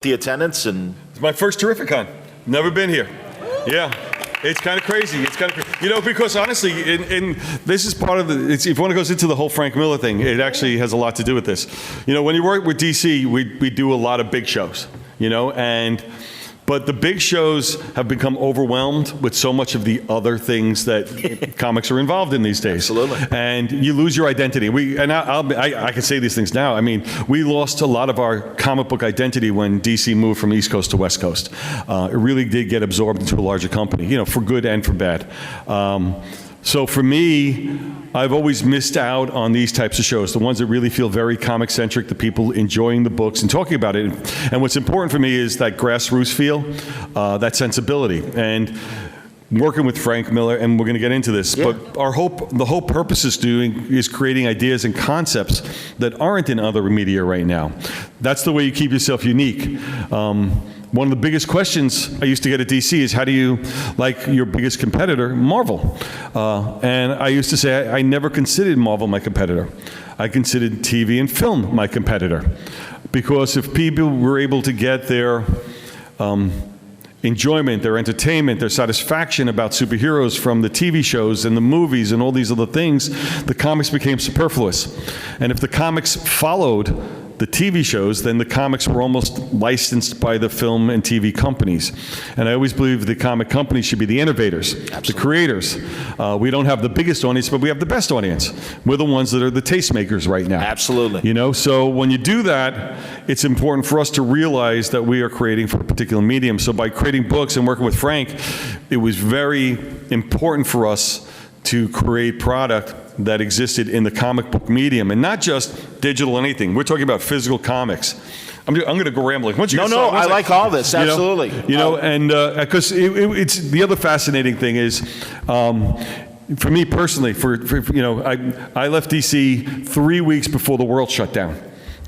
The attendance and... It's my first Terrificon. Never been here. Yeah. It's kind of crazy. It's kind of, you know, because honestly, and this is part of the, if one goes into the whole Frank Miller thing, it actually has a lot to do with this. You know, when you work with DC, we do a lot of big shows, you know, but the big shows have become overwhelmed with so much of the other things that comics are involved in these days. Absolutely. And you lose your identity. I can say these things now. I mean, we lost a lot of our comic book identity when DC moved from East Coast to West Coast. It really did get absorbed into a larger company, you know, for good and for bad. So for me, I've always missed out on these types of shows, the ones that really feel very comic-centric, the people enjoying the books and talking about it. And what's important for me is that grassroots feel, that sensibility. And working with Frank Miller, and we're going to get into this, but the whole purpose is creating ideas and concepts that aren't in other media right now. That's the way you keep yourself unique. One of the biggest questions I used to get at DC is, how do you like your biggest competitor, Marvel? And I used to say I never considered Marvel my competitor. I considered TV and film my competitor. Because if people were able to get their enjoyment, their entertainment, their satisfaction about superheroes from the TV shows and the movies and all these other things, the comics became superfluous. And if the comics followed the TV shows, then the comics were almost licensed by the film and TV companies. And I always believe the comic companies should be the innovators, the creators. We don't have the biggest audience, but we have the best audience. We're the ones that are the tastemakers right now. Absolutely. You know, so when you do that, it's important for us to realize that we are creating for a particular medium. So by creating books and working with Frank, it was very important for us to create product that existed in the comic book medium, and not just digital anything. We're talking about physical comics. I'm going to go rambling. I like all this, absolutely. You know, and because it's the other fascinating thing is, for me personally, you know, I left DC 3 weeks before the world shut down.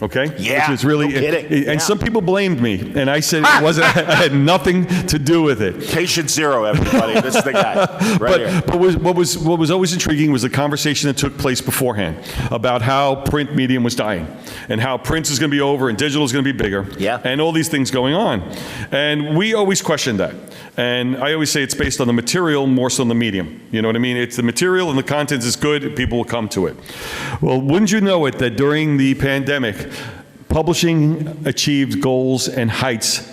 Okay? Yeah, which is really, no kidding. And some people blamed me, and I said it wasn't. I had nothing to do with it. Patient zero, everybody. This is the guy right here. But what was always intriguing was the conversation that took place beforehand about how print medium was dying, and how print is going to be over and digital is going to be bigger, and all these things going on. And we always questioned that. And I always say it's based on the material more so than the medium. You know what I mean? It's the material and the content is good, people will come to it. Well, wouldn't you know it that during the pandemic, publishing achieved goals and heights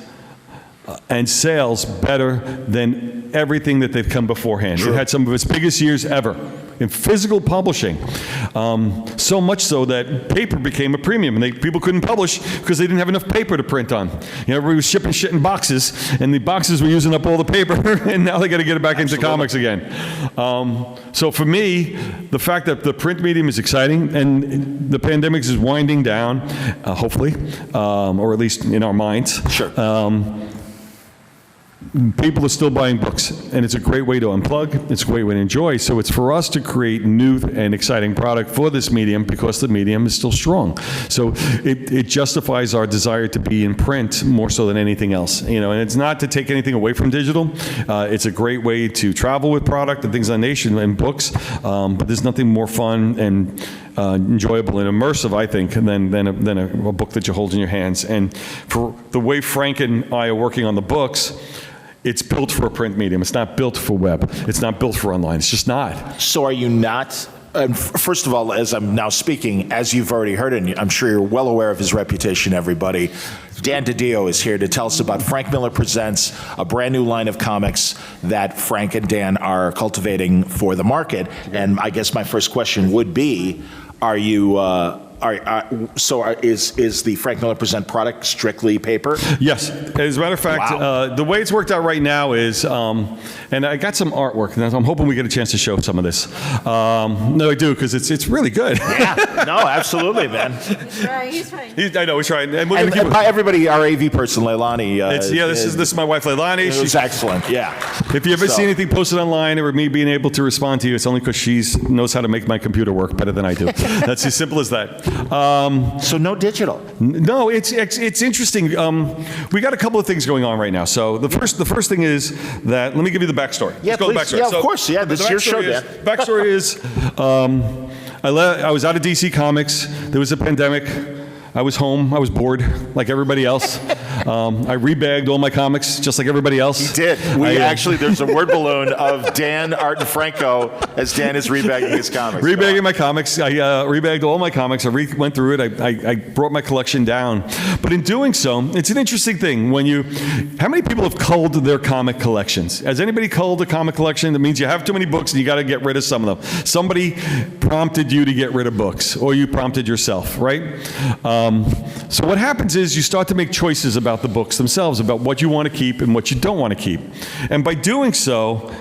and sales better than everything that they've come beforehand. It had some of its biggest years ever in physical publishing. So much so that paper became a premium, and people couldn't publish because they didn't have enough paper to print on. You know, everybody was shipping shit in boxes, and the boxes were using up all the paper, and now they got to get it back into comics again. So for me, the fact that the print medium is exciting, and the pandemic is winding down, hopefully, or at least in our minds. Sure. People are still buying books, and it's a great way to unplug, it's a great way to enjoy, so it's for us to create new and exciting product for this medium because the medium is still strong. So it justifies our desire to be in print more so than anything else. You know, and it's not to take anything away from digital. It's a great way to travel with product and things on Nation and books, but there's nothing more fun and enjoyable and immersive, I think, than a book that you hold in your hands. And for the way Frank and I are working on the books, it's built for a print medium. It's not built for web. It's not built for online. It's just not. So are you not? First of all, as I'm now speaking, as you've already heard, and I'm sure you're well aware of his reputation, everybody, Dan DiDio is here to tell us about Frank Miller Presents, a brand new line of comics that Frank and Dan are cultivating for the market. And I guess my first question would be, are you... is the Frank Miller Present product strictly paper? Yes. As a matter of fact, the way it's worked out right now is, and I got some artwork, and I'm hoping we get a chance to show some of this. No, I do, because it's really good. Yeah. No, absolutely, man. He's trying. I know, he's trying. And by everybody, our AV person, Leilani. This is my wife, Leilani. She's excellent, yeah. If you ever see anything posted online or me being able to respond to you, it's only because she knows how to make my computer work better than I do. That's as simple as that. So no digital? No, it's interesting. We got a couple of things going on right now. So the first thing is that, let me give you the backstory. Yeah, please. Backstory. Yeah, of course. Yeah, this is your show, Dan. Backstory is, I was out of DC Comics. There was a pandemic. I was home. I was bored, like everybody else. I rebagged all my comics, just like everybody else. He did. There's a word balloon of Dan Art and Franco as Dan is rebagging his comics. Rebagging my comics. I rebagged all my comics. I went through it. I brought my collection down. But in doing so, it's an interesting thing. How many people have culled their comic collections? Has anybody culled a comic collection? That means you have too many books and you got to get rid of some of them. Somebody prompted you to get rid of books, or you prompted yourself, right? So what happens is you start to make choices about the books themselves, about what you want to keep and what you don't want to keep. And by doing so,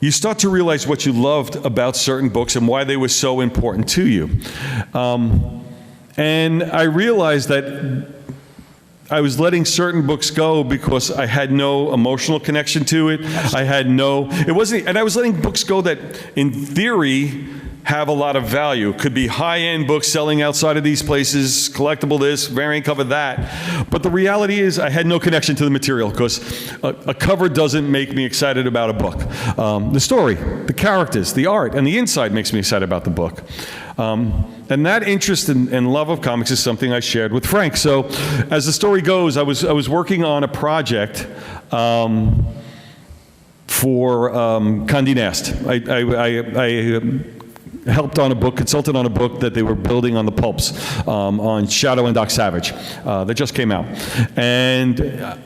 you start to realize what you loved about certain books and why they were so important to you. And I realized that I was letting certain books go because I had no emotional connection to it. And I was letting books go that, in theory, have a lot of value. Could be high-end books selling outside of these places, collectible this, variant cover that. But the reality is I had no connection to the material because a cover doesn't make me excited about a book. The story, the characters, the art, and the inside makes me excited about the book. And that interest and love of comics is something I shared with Frank. So as the story goes, I was working on a project for Condé Nast. I helped on a book, consulted on a book that they were building on the pulps on Shadow and Doc Savage that just came out. And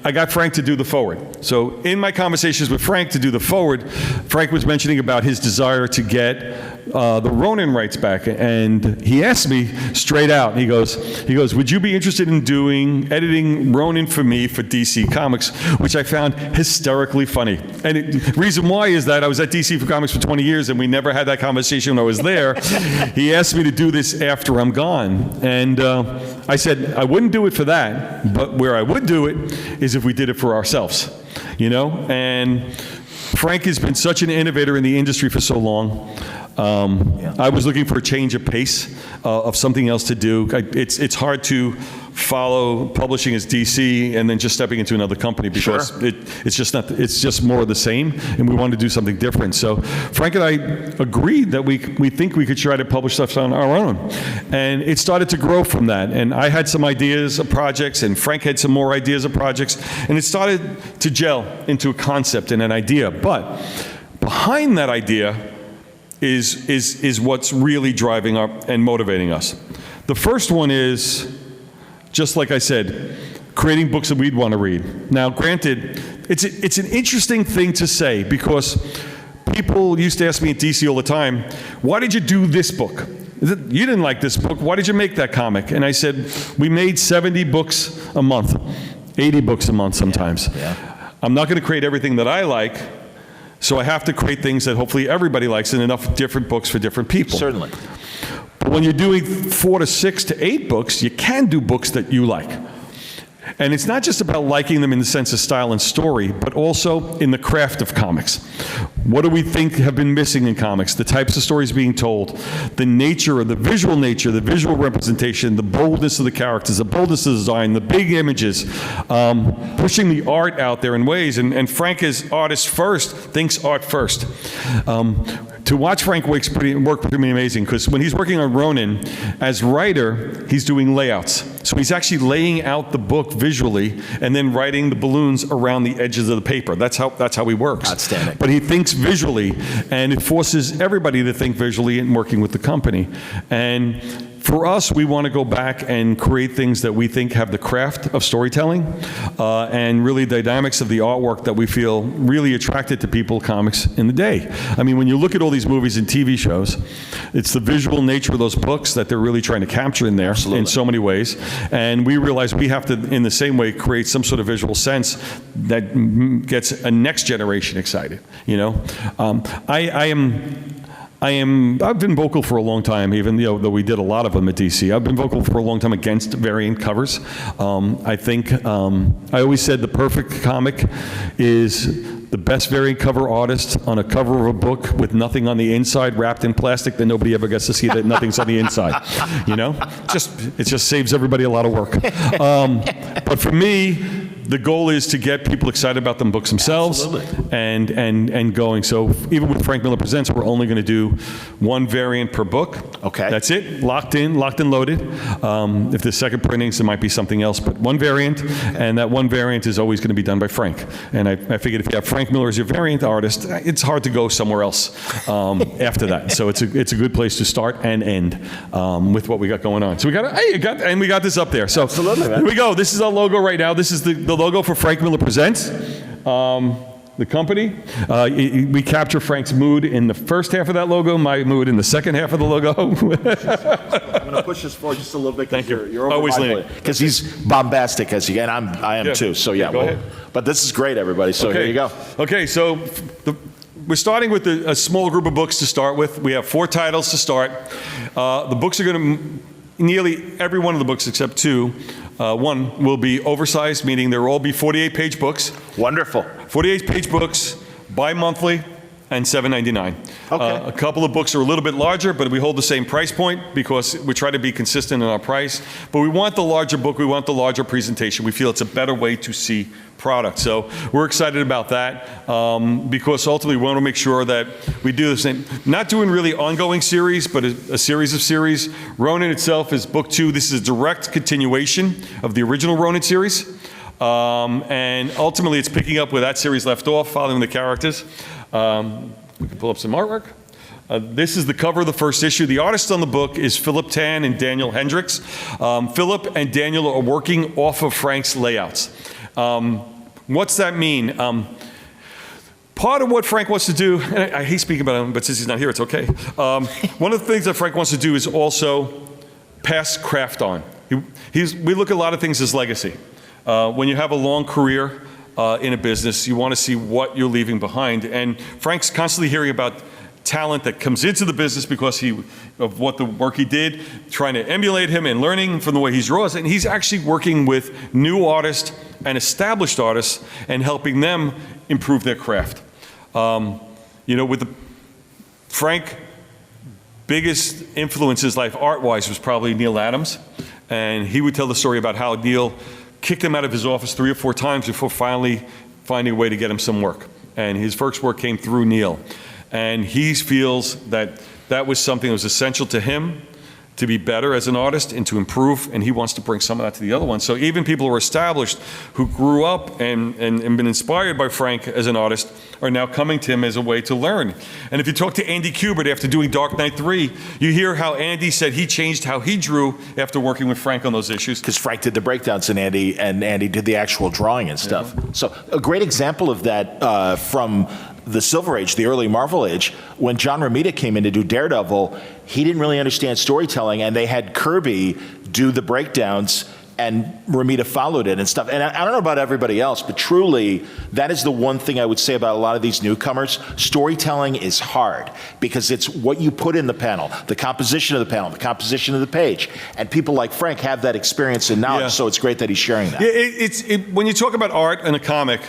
I got Frank to do the forward. So in my conversations with Frank to do the forward, Frank was mentioning about his desire to get the Ronin rights back. And he asked me straight out, he goes, would you be interested in editing Ronin for me for DC Comics, which I found hysterically funny. And the reason why is that I was at DC for Comics for 20 years and we never had that conversation when I was there. He asked me to do this after I'm gone. And I said, I wouldn't do it for that, but where I would do it is if we did it for ourselves, And Frank has been such an innovator in the industry for so long. I was looking for a change of pace, of something else to do. It's hard to follow publishing as DC and then just stepping into another company because it's just more of the same, and we wanted to do something different. So Frank and I agreed that we think we could try to publish stuff on our own, and it started to grow from that. And I had some ideas of projects, and Frank had some more ideas of projects, and it started to gel into a concept and an idea. But behind that idea is what's really driving up and motivating us. The first one is, just like I said, creating books that we'd want to read. Now, granted, it's an interesting thing to say because people used to ask me at DC all the time, why did you do this book? You didn't like this book. Why did you make that comic? And I said, we made 70 books a month, 80 books a month sometimes. Yeah. I'm not going to create everything that I like, so I have to create things that hopefully everybody likes and enough different books for different people. Certainly. But when you're doing 4 to 6 to 8 books, you can do books that you like. And it's not just about liking them in the sense of style and story, but also in the craft of comics. What do we think have been missing in comics? The types of stories being told, the nature, the visual representation, the boldness of the characters, the boldness of the design, the big images, pushing the art out there in ways. And Frank is artist first, thinks art first. To watch Frank work pretty amazing, because when he's working on Ronin, as writer, he's doing layouts. So he's actually laying out the book visually and then writing the balloons around the edges of the paper. That's how he works. Outstanding. But he thinks visually, and it forces everybody to think visually in working with the company. And for us, we want to go back and create things that we think have the craft of storytelling and really the dynamics of the artwork that we feel really attracted to people comics in the day. I mean, when you look at all these movies and TV shows, it's the visual nature of those books that they're really trying to capture in there. Absolutely. In so many ways. And we realize we have to, in the same way, create some sort of visual sense that gets a next generation excited. I've been vocal for a long time, even though we did a lot of them at DC. I've been vocal for a long time against variant covers. I think, I always said the perfect comic is the best variant cover artist on a cover of a book with nothing on the inside, wrapped in plastic that nobody ever gets to see that nothing's on the inside. It just saves everybody a lot of work. But for me, the goal is to get people excited about the books themselves and going. So even with Frank Miller Presents, we're only going to do one variant per book. Okay. That's it, locked and loaded. If there's second printings, there might be something else, but one variant, and that one variant is always going to be done by Frank. And I figured if you have Frank Miller as your variant artist, it's hard to go somewhere else after that. So it's a good place to start and end with what we got going on. So we got this up there. So here we go. This is our logo right now. This is the logo for Frank Miller Presents. The company. We capture Frank's mood in the first half of that logo, my mood in the second half of the logo. I'm going to push this forward just a little bit. Thank you. You're Always leaning. Because he's bombastic, as you, and I am too. So yeah, go ahead. But this is great, everybody. So here you go. Okay, so we're starting with a small group of books to start with. We have 4 titles to start. The books are going to, nearly every one of the books except 2, one will be oversized, meaning there will all be 48-page books. Wonderful. 48-page books, bi-monthly, and $7.99. Okay. A couple of books are a little bit larger, but we hold the same price point because we try to be consistent in our price. But we want the larger book, we want the larger presentation. We feel it's a better way to see product. So we're excited about that because ultimately we want to make sure that we do the same, not doing really ongoing series, but a series of series. Ronin itself is book 2. This is a direct continuation of the original Ronin series. And ultimately it's picking up where that series left off, following the characters. We can pull up some artwork. This is the cover of the first issue. The artist on the book is Philip Tan and Daniel Hendricks. Philip and Daniel are working off of Frank's layouts. What's that mean? Part of what Frank wants to do, and I hate speaking about him, but since he's not here, it's okay. One of the things that Frank wants to do is also pass craft on. We look at a lot of things as legacy. When you have a long career in a business, you want to see what you're leaving behind. And Frank's constantly hearing about talent that comes into the business because of what the work he did, trying to emulate him and learning from the way he draws. And he's actually working with new artists and established artists and helping them improve their craft. You know, with Frank, biggest influence in his life art-wise was probably Neil Adams. And he would tell the story about how Neil kicked him out of his office 3 or 4 times before finally finding a way to get him some work. And his first work came through Neil. And he feels that that was something that was essential to him to be better as an artist and to improve, and he wants to bring some of that to the other one. So even people who are established, who grew up and been inspired by Frank as an artist, are now coming to him as a way to learn. And if you talk to Andy Cubert after doing Dark Knight 3, you hear how Andy said he changed how he drew after working with Frank on those issues. Because Frank did the breakdowns and Andy did the actual drawing and stuff. Mm-hmm. So a great example of that from the Silver Age, the early Marvel Age, when John Romita came in to do Daredevil, he didn't really understand storytelling, and they had Kirby do the breakdowns, and Romita followed it and stuff. And I don't know about everybody else, but truly, that is the one thing I would say about a lot of these newcomers. Storytelling is hard because it's what you put in the panel, the composition of the panel, the composition of the page. And people like Frank have that experience and knowledge, so it's great that he's sharing that. When you talk about art in a comic,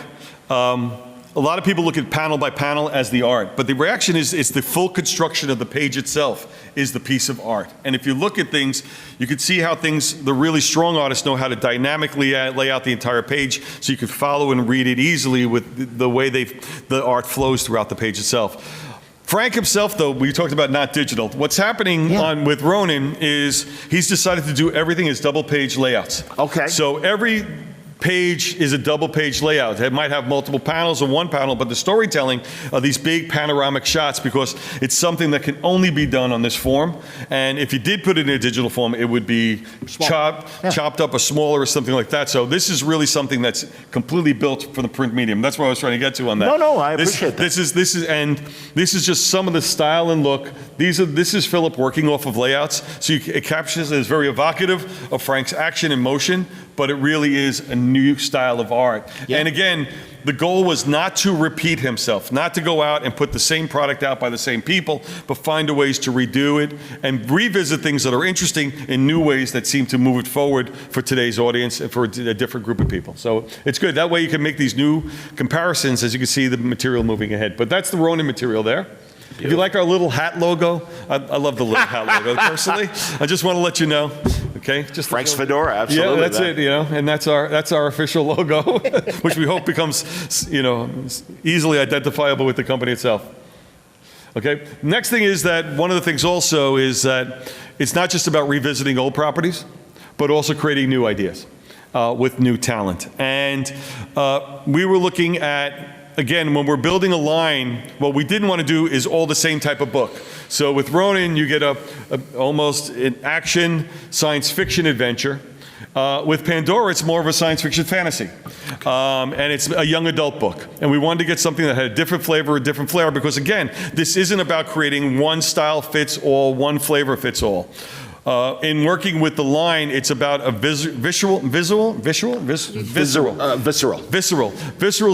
a lot of people look at panel by panel as the art, but the reaction is it's the full construction of the page itself is the piece of art. And if you look at things, you can see how the really strong artists know how to dynamically lay out the entire page so you can follow and read it easily with the way the art flows throughout the page itself. Frank himself, though, we talked about not digital. What's happening with Ronin is he's decided to do everything as double page layouts. Okay. So every page is a double page layout. It might have multiple panels or one panel, but the storytelling are these big panoramic shots because it's something that can only be done on this form. And if you did put it in a digital form, it would be chopped up or smaller or something like that. So this is really something that's completely built for the print medium. That's what I was trying to get to on that. No, I appreciate that. This is just some of the style and look. This is Philip working off of layouts. So it captures as very evocative of Frank's action and motion, but it really is a new style of art. Yeah. And again, the goal was not to repeat himself, not to go out and put the same product out by the same people, but find ways to redo it and revisit things that are interesting in new ways that seem to move it forward for today's audience and for a different group of people. So it's good. That way you can make these new comparisons as you can see the material moving ahead. But that's the Ronin material there. Beautiful. If you like our little hat logo, I love the little hat logo personally. I just want to let you know. Okay, just Frank's fedora, absolutely. Yeah, that's it. And that's our official logo, which we hope becomes easily identifiable with the company itself. Okay. Next thing is that one of the things also is that it's not just about revisiting old properties, but also creating new ideas with new talent. And we were looking at, again, when we're building a line, what we didn't want to do is all the same type of book. So with Ronin, you get almost an action science fiction adventure. With Pandora, it's more of a science fiction fantasy. And it's a young adult book. And we wanted to get something that had a different flavor, a different flair, because again, this isn't about creating one style fits all, one flavor fits all. In working with the line, it's about a visceral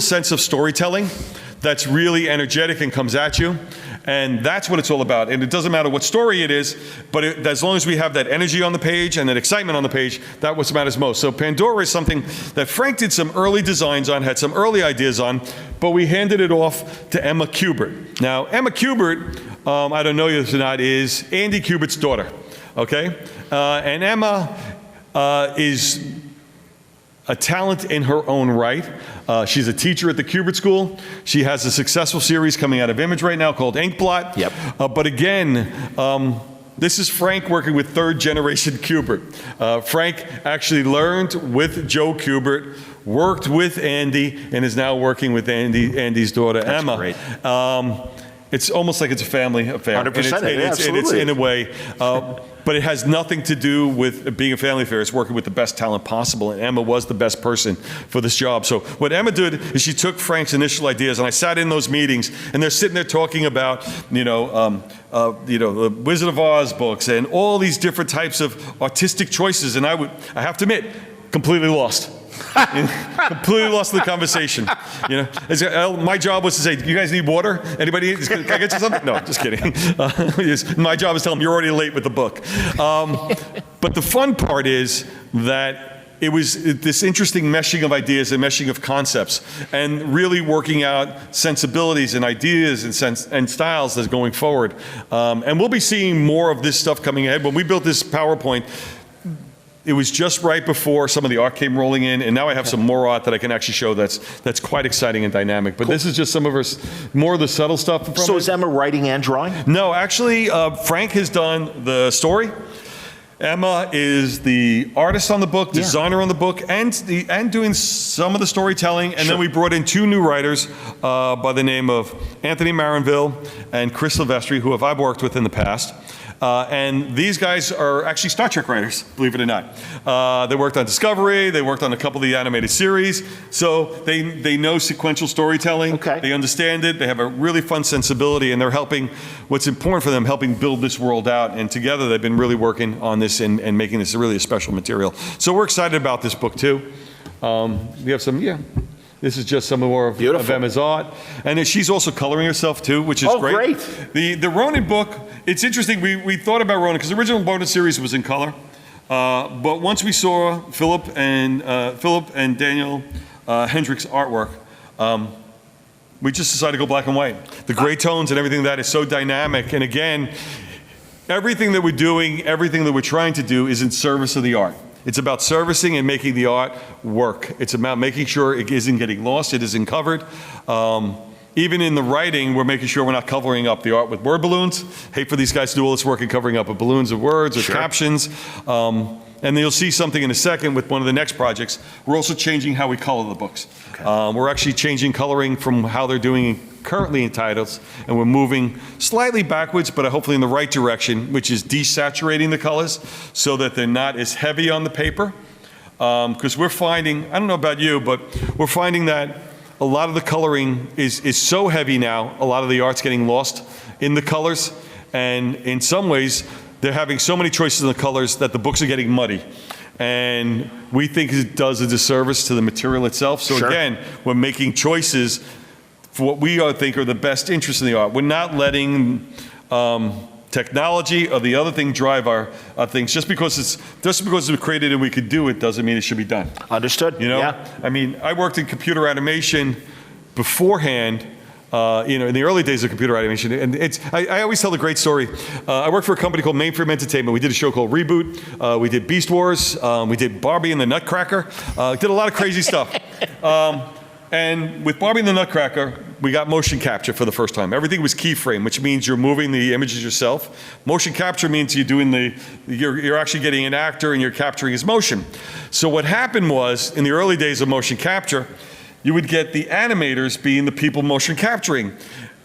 sense of storytelling that's really energetic and comes at you. And that's what it's all about. And it doesn't matter what story it is, but as long as we have that energy on the page and that excitement on the page, that's what matters most. So Pandora is something that Frank did some early designs on, had some early ideas on, but we handed it off to Emma Cubert. Now, Emma Cubert, I don't know you or not, is Andy Cubert's daughter. Okay? And Emma is a talent in her own right. She's a teacher at the Cubert School. She has a successful series coming out of Image right now called Inkblot. Yep. But again, this is Frank working with third generation Cubert. Frank actually learned with Joe Cubert, worked with Andy, and is now working with Andy's daughter, That's Emma. Great. It's almost like it's a family affair. 100%, and it's in a way. But it has nothing to do with being a family affair. It's working with the best talent possible, and Emma was the best person for this job. So what Emma did is she took Frank's initial ideas, and I sat in those meetings, and they're sitting there talking about, the Wizard of Oz books and all these different types of artistic choices, and I have to admit, completely lost. Completely lost the conversation. My job was to say, "You guys need water? Anybody? Can I get you something?" No, just kidding. My job is to tell them you're already late with the book. But the fun part is that it was this interesting meshing of ideas and meshing of concepts, and really working out sensibilities and ideas and styles that's going forward. And we'll be seeing more of this stuff coming ahead. When we built this PowerPoint, it was just right before some of the art came rolling in, and now I have some more art that I can actually show that's quite exciting and dynamic. But this is just some of more of the subtle stuff from So is Emma writing and drawing? No, actually, Frank has done the story. Emma is the artist on the book, designer on the book, and doing some of the storytelling. And then we brought in two new writers by the name of Anthony Marinville and Chris Silvestri, who I've worked with in the past. And these guys are actually Star Trek writers, believe it or not. They worked on Discovery, they worked on a couple of the animated series, so they know sequential storytelling, they understand it, they have a really fun sensibility, and they're helping, what's important for them, helping build this world out, and together they've been really working on this and making this really a special material. So we're excited about this book too. We have some, this is just some more of Emma's art. And then she's also coloring herself too, which is great. The Ronin book, it's interesting, we thought about Ronin, because the original bonus series was in color. But once we saw Philip and Daniel Hendricks' artwork, we just decided to go black and white. The gray tones and everything that is so dynamic. And again, everything that we're doing, everything that we're trying to do is in service of the art. It's about servicing and making the art work. It's about making sure it isn't getting lost, it isn't covered. Even in the writing, we're making sure we're not covering up the art with word balloons. Hate for these guys to do all this work and covering up with balloons of words or captions. And you'll see something in a second with one of the next projects. We're also changing how we color the books. We're actually changing coloring from how they're doing currently in titles, and we're moving slightly backwards, but hopefully in the right direction, which is desaturating the colors so that they're not as heavy on the paper. Because we're finding, I don't know about you, but we're finding that a lot of the coloring is so heavy now, a lot of the art's getting lost in the colors, and in some ways, they're having so many choices in the colors that the books are getting muddy. And we think it does a disservice to the material itself. So again, we're making choices for what we think are the best interests in the art. We're not letting technology or the other thing drive our things. Just because it's created and we could do it doesn't mean it should be done. Understood. I mean, I worked in computer animation beforehand, in the early days of computer animation. And I always tell a great story. I worked for a company called Mainframe Entertainment. We did a show called Reboot. We did Beast Wars. We did Barbie and the Nutcracker. Did a lot of crazy stuff. And with Barbie and the Nutcracker, we got motion capture for the first time. Everything was keyframe, which means you're moving the images yourself. Motion capture means you're actually getting an actor and you're capturing his motion. So what happened was, in the early days of motion capture, you would get the animators being the people motion capturing.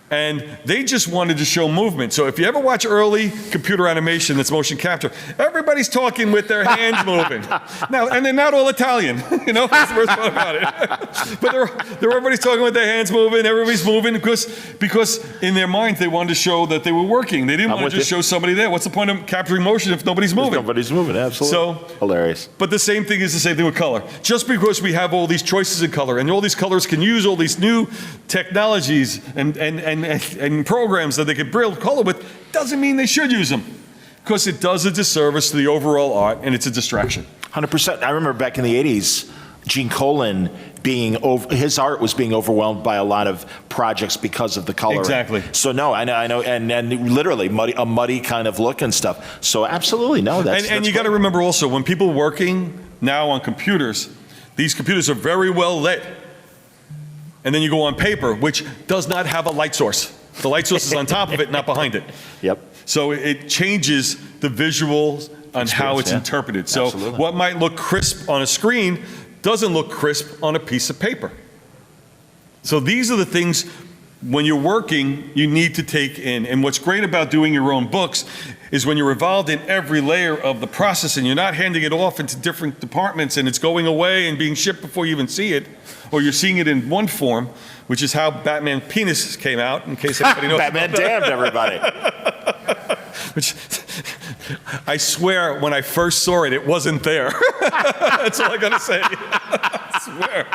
And they just wanted to show movement. So if you ever watch early computer animation that's motion capture, everybody's talking with their hands moving. Now, and they're not all Italian, that's the worst part about it. But everybody's talking with their hands moving, everybody's moving because in their mind they wanted to show that they were working. They didn't want to just show somebody there. What's the point of capturing motion if nobody's moving? Nobody's moving, absolutely. So, hilarious. But the same thing is the same thing with color. Just because we have all these choices in color and all these colors can use all these new technologies and programs that they could build color with, doesn't mean they should use them. Because it does a disservice to the overall art, and it's a distraction. 100%. I remember back in the 80s, Gene Colan his art was being overwhelmed by a lot of projects because of the color. Exactly. So no, I know, and literally a muddy kind of look and stuff. So absolutely, no, that's And you got to remember also, when people working now on computers, these computers are very well lit. And then you go on paper, which does not have a light source. The light source is on top of it, not behind it. Yep. So it changes the visuals on how it's interpreted. So Absolutely. What might look crisp on a screen doesn't look crisp on a piece of paper. So these are the things, when you're working, you need to take in. And what's great about doing your own books is when you're involved in every layer of the process and you're not handing it off into different departments and it's going away and being shipped before you even see it, or you're seeing it in one form, which is how Batman Penis came out, in case anybody knows. Batman damned everybody. Which, I swear, when I first saw it, it wasn't there. That's all I gotta say. I swear.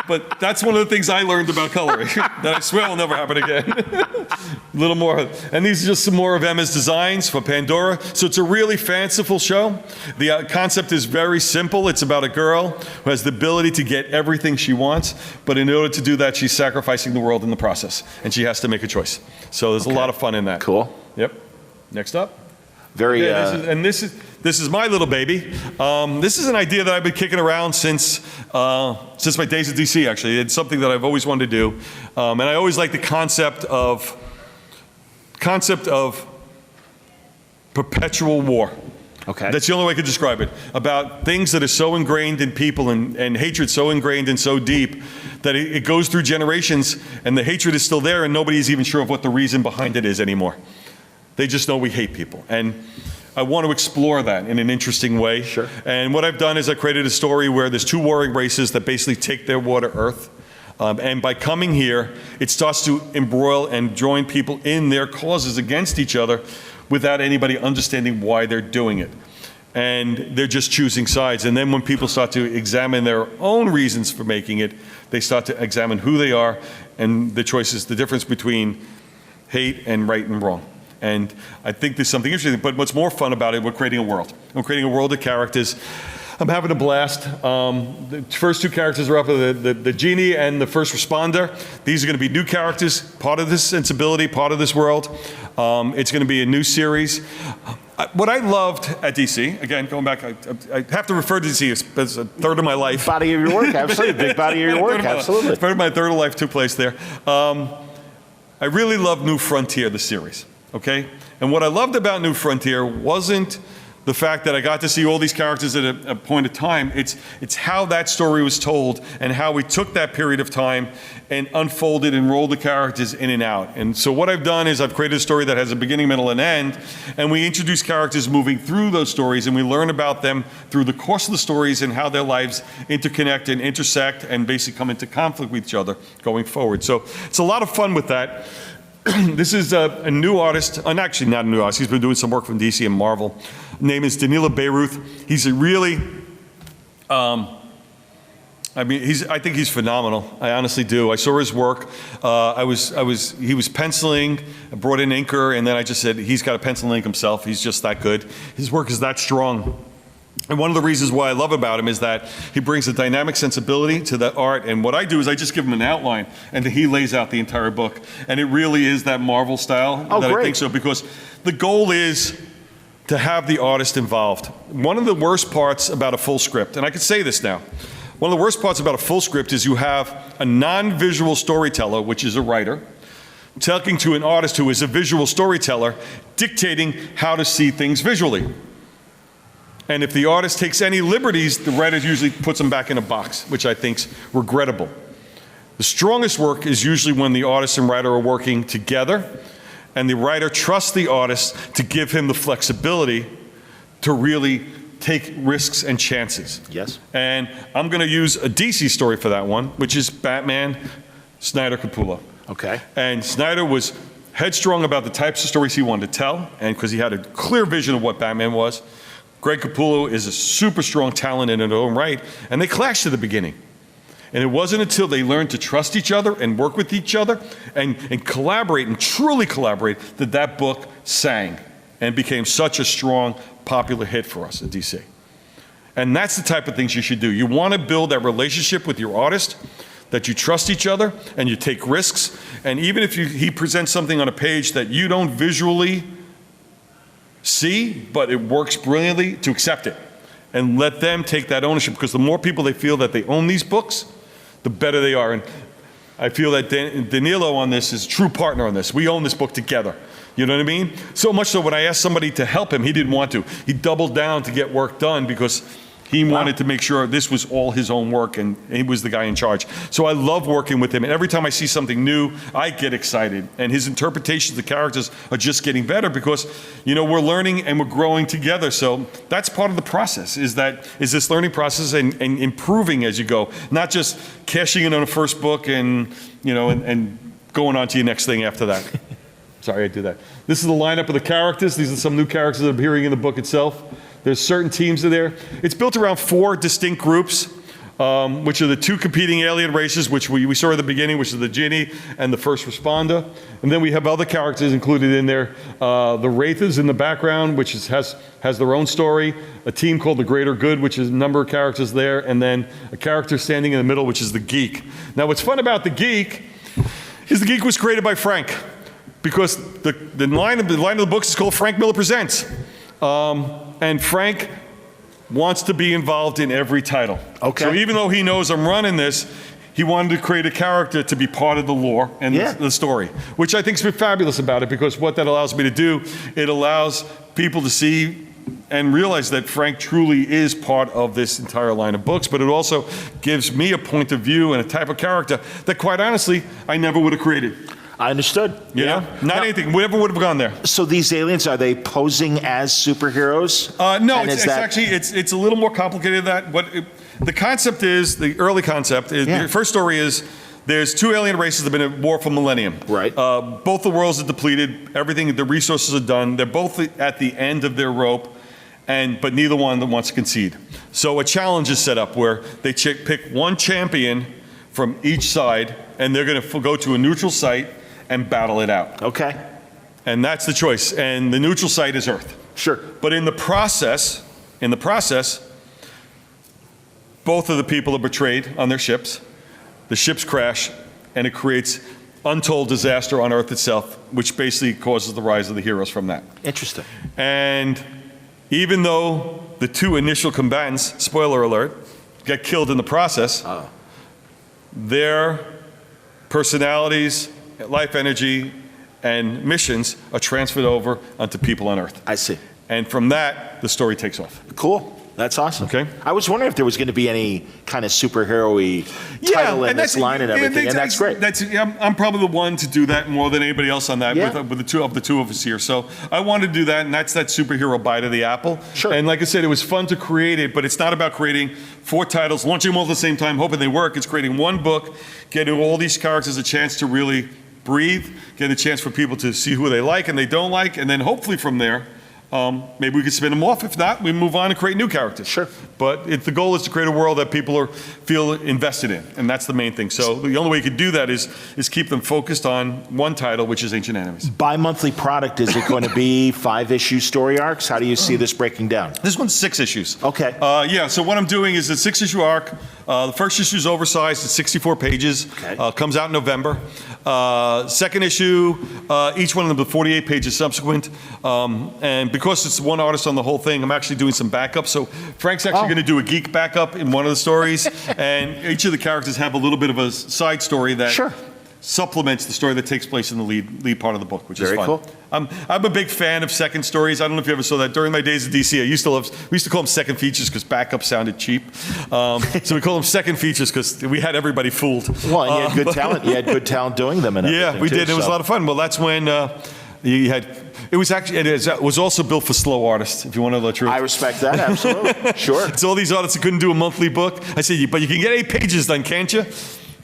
But that's one of the things I learned about coloring that I swear will never happen again. A little more. And these are just some more of Emma's designs for Pandora. So it's a really fanciful show. The concept is very simple. It's about a girl who has the ability to get everything she wants, but in order to do that, she's sacrificing the world in the process, and she has to make a choice. So there's a lot of fun in that. Cool. Yep. Next up. Very. This is my little baby. This is an idea that I've been kicking around since my days at DC. Actually, it's something that I've always wanted to do, and I always like the concept of perpetual war. Okay. That's the only way I could describe it. About things that are so ingrained in people and hatred so ingrained and so deep that it goes through generations, and the hatred is still there, and nobody's even sure of what the reason behind it is anymore. They just know we hate people. And I want to explore that in an interesting way. Sure. And what I've done is I created a story where there's two warring races that basically take their war to Earth. And by coming here, it starts to embroil and join people in their causes against each other without anybody understanding why they're doing it. And they're just choosing sides. And then when people start to examine their own reasons for making it, they start to examine who they are and the choices, the difference between hate and right and wrong. And I think there's something interesting, but what's more fun about it, we're creating a world. We're creating a world of characters. I'm having a blast. The first two characters are up, the genie and the first responder. These are going to be new characters, part of this sensibility, part of this world. It's going to be a new series. What I loved at DC, again, going back, I have to refer to DC as a third of my life. Body of your work, absolutely. Big body of your work, absolutely. My third of life took place there. I really love New Frontier, the series. Okay? And what I loved about New Frontier wasn't the fact that I got to see all these characters at a point of time. It's how that story was told and how we took that period of time and unfolded and rolled the characters in and out. And so what I've done is I've created a story that has a beginning, middle, and end, and we introduce characters moving through those stories, and we learn about them through the course of the stories and how their lives interconnect and intersect and basically come into conflict with each other going forward. So it's a lot of fun with that. This is a new artist, and actually not a new artist, he's been doing some work from DC and Marvel. Name is Danila Beyruth. He's a really, I think he's phenomenal. I honestly do. I saw his work. He was penciling, I brought in inker, and then I just said, he's got a pencil and ink himself. He's just that good. His work is that strong And one of the reasons why I love about him is that he brings a dynamic sensibility to the art. And what I do is I just give him an outline, and then he lays out the entire book. And it really is that Marvel style that great. I think so, because the goal is to have the artist involved. One of the worst parts about a full script, and I can say this now, one of the worst parts about a full script is you have a non-visual storyteller, which is a writer, talking to an artist who is a visual storyteller, dictating how to see things visually. And if the artist takes any liberties, the writer usually puts them back in a box, which I think's regrettable. The strongest work is usually when the artist and writer are working together, and the writer trusts the artist to give him the flexibility to really take risks and chances. Yes. And I'm going to use a DC story for that one, which is Batman, Snyder Capullo. Okay. And Snyder was headstrong about the types of stories he wanted to tell, and because he had a clear vision of what Batman was. Greg Capullo is a super strong talent in his own right, and they clashed at the beginning. And it wasn't until they learned to trust each other and work with each other and collaborate and truly collaborate that that book sang and became such a strong, popular hit for us at DC. And that's the type of things you should do. You want to build that relationship with your artist, that you trust each other and you take risks. And even if he presents something on a page that you don't visually see, but it works brilliantly, to accept it and let them take that ownership, because the more people they feel that they own these books, the better they are. And I feel that Danilo on this is a true partner on this. We own this book together. You know what I mean? So much so when I asked somebody to help him, he didn't want to. He doubled down to get work done because he wanted to make sure this was all his own work, and he was the guy in charge. So I love working with him, and every time I see something new, I get excited. And his interpretations of the characters are just getting better because, you know, we're learning and we're growing together. So that's part of the process, is this learning process and improving as you go, not just cashing in on a first book and, you know, and going on to your next thing after that. Sorry, I do that. This is the lineup of the characters. These are some new characters that are appearing in the book itself. There's certain teams in there. It's built around 4 distinct groups, which are the 2 competing alien races, which we saw at the beginning, which is the Genie and the First Responder. And then we have other characters included in there. The Wraithers in the background, which has their own story. A team called the Greater Good, which is a number of characters there. And then a character standing in the middle, which is the Geek. Now, what's fun about the Geek is the Geek was created by Frank, because the line of the books is called Frank Miller Presents. And Frank wants to be involved in every title. Okay. So even though he knows I'm running this, he wanted to create a character to be part of the lore and the story, which I think's been fabulous about it, because what that allows me to do, it allows people to see and realize that Frank truly is part of this entire line of books, but it also gives me a point of view and a type of character that, quite honestly, I never would have created. I understood. You know? Not anything. We never would have gone there. So these aliens, are they posing as superheroes? No, it's actually it's a little more complicated than that. The concept is, the early concept is, the first story is, there's 2 alien races that have been at war for millennium. Right. Both the worlds are depleted. Everything, the resources are done. They're both at the end of their rope, but neither one wants to concede. So a challenge is set up where they pick one champion from each side, and they're going to go to a neutral site and battle it out. Okay. And that's the choice. And the neutral site is Earth. Sure. But in the process, both of the people are betrayed on their ships. The ships crash, and it creates untold disaster on Earth itself, which basically causes the rise of the heroes from that. Interesting. And even though the 2 initial combatants, spoiler alert, get killed in the process, their personalities, life energy, and missions are transferred over onto people on Earth. I see. And from that, the story takes off. Cool. That's awesome. Okay. I was wondering if there was going to be any kind of superhero-y title in this line and everything, and that's great. I'm probably the one to do that more than anybody else on that, with the two of us here. So I wanted to do that, and that's that superhero bite of the apple. Sure. And like I said, it was fun to create it, but it's not about creating 4 titles, launching them all at the same time, hoping they work. It's creating one book, getting all these characters a chance to really breathe, get a chance for people to see who they like and they don't like, and then hopefully from there, maybe we could spin them off. If not, we move on and create new characters. Sure. But the goal is to create a world that people feel invested in, and that's the main thing. So the only way you could do that is keep them focused on one title, which is Ancient Enemies. Bi-monthly product, is it going to be 5-issue story arcs? How do you see this breaking down? This one's 6 issues. Okay. Yeah, so what I'm doing is a 6-issue arc. The first issue is oversized, it's 64 pages. Okay. Comes out in November. Second issue, each one of them the 48 pages subsequent. And because it's one artist on the whole thing, I'm actually doing some backup. So Frank's actually going to do a geek backup in one of the stories. And each of the characters have a little bit of a side story that supplements the story that takes place in the lead part of the book, which is fun. Very cool. I'm a big fan of second stories. I don't know if you ever saw that. During my days at DC, we used to call them second features because backup sounded cheap. So we call them second features because we had everybody fooled. Well, and you had good talent. You had good talent doing them. And yeah, we did. It was a lot of fun. Well, that's when you had. It was also built for slow artists, if you want to know the truth. I respect that, absolutely. Sure. It's all these artists that couldn't do a monthly book. I said, but you can get 8 pages done, can't you?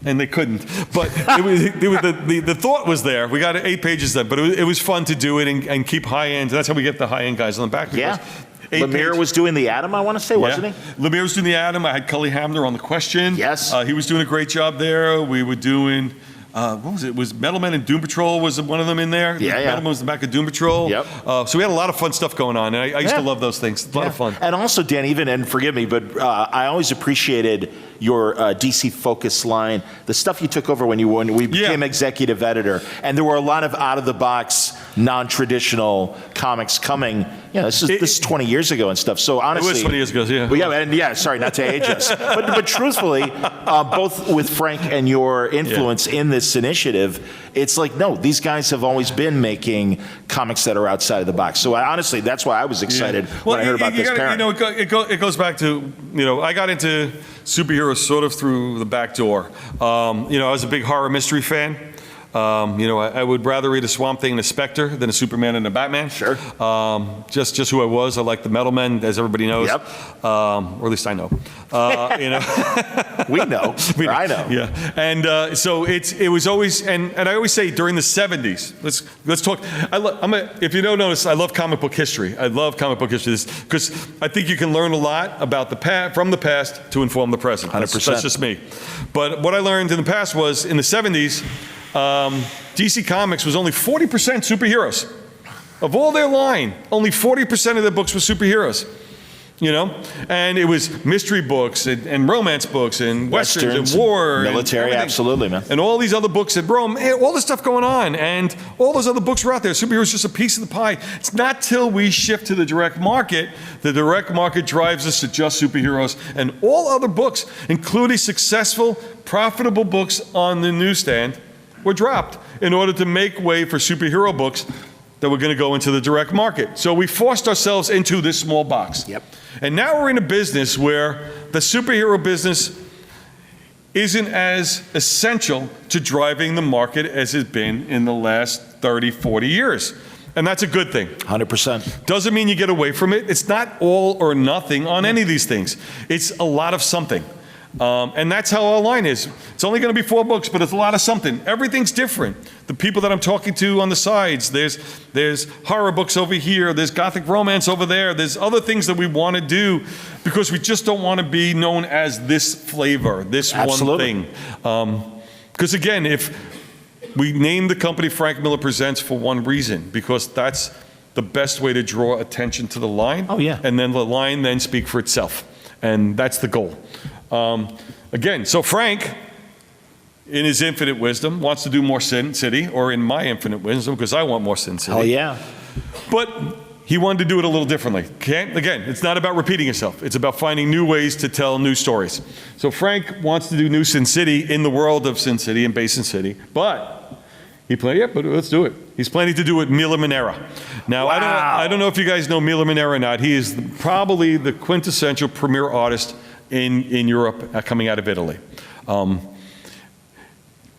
And they couldn't. But the thought was there. We got 8 pages done, but it was fun to do it and keep high end. That's how we get the high end guys on the back. Yeah. Lemire was doing the Atom, I want to say, wasn't he? Lemire was doing the Atom. I had Cully Hamner on the Question. Yes. He was doing a great job there. We were doing... what was it? Was Metalman and Doom Patrol was one of them in there? Yeah. Metalman was in the back of Doom Patrol. Yep. So we had a lot of fun stuff going on, and I used to love those things. A lot of fun. And also, Dan, and forgive me, but I always appreciated your DC Focus line, the stuff you took over when we became executive editor, and there were a lot of out-of-the-box, non-traditional comics coming. This is 20 years ago and stuff. So honestly, it was 20 years ago, yeah. Well, sorry, not to age us, but truthfully, both with Frank and your influence in this initiative, it's like, no, these guys have always been making comics that are outside of the box. So honestly, that's why I was excited when I heard about this pairing. It goes back to, I got into superheroes sort of through the back door. I was a big horror mystery fan. I would rather read a Swamp Thing and a Spectre than a Superman and a Batman. Sure. Just who I was. I like the Metal Men, as everybody knows. Yep. Or at least I know. We know. I know. Yeah. And so it was always, and I always say during the 70s, let's talk. If you don't notice, I love comic book history. I love comic book history because I think you can learn a lot about from the past to inform the present. 100%. That's just me. But what I learned in the past was in the 70s, DC Comics was only 40% superheroes. Of all their line, only 40% of their books were superheroes. And it was mystery books and romance books and westerns and war. Military, absolutely, man. And all these other books at Rome, all this stuff going on. And all those other books were out there. Superheroes just a piece of the pie. It's not till we shift to the direct market drives us to just superheroes. And all other books, including successful, profitable books on the newsstand, were dropped in order to make way for superhero books that were going to go into the direct market. So we forced ourselves into this small box. Yep. And now we're in a business where the superhero business isn't as essential to driving the market as it's been in the last 30, 40 years. And that's a good thing. 100%. Doesn't mean you get away from it. It's not all or nothing on any of these things. It's a lot of something. And that's how our line is. It's only going to be 4 books, but it's a lot of something. Everything's different. The people that I'm talking to on the sides, there's horror books over here, there's gothic romance over there, there's other things that we want to do because we just don't want to be known as this flavor, this one thing. Because again, if we name the company Frank Miller Presents for one reason, because that's the best way to draw attention to the line. Oh, yeah. And then the line then speak for itself. And that's the goal. Again, so Frank, in his infinite wisdom, wants to do more Sin City, or in my infinite wisdom, because I want more Sin City. Oh, yeah. But he wanted to do it a little differently. Again, it's not about repeating himself. It's about finding new ways to tell new stories. So Frank wants to do new Sin City in the world of Sin City and Basin City, but but let's do it. He's planning to do it Mila Manera. Now, wow. I don't know if you guys know Mila Manera or not. He is probably the quintessential premier artist in Europe coming out of Italy.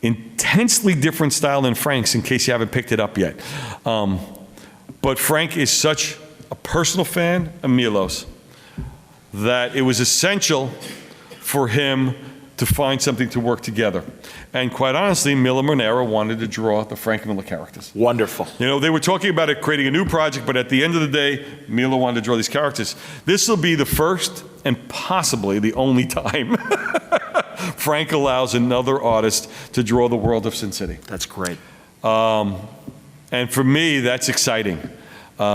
Intensely different style than Frank's, in case you haven't picked it up yet. But Frank is such a personal fan of Milo's that it was essential for him to find something to work together. And quite honestly, Miller Monero wanted to draw the Frank Miller characters. Wonderful. You know, they were talking about it, creating a new project, but at the end of the day, Miller wanted to draw these characters. This will be the first and possibly the only time Frank allows another artist to draw the world of Sin City. That's great. And for me, that's exciting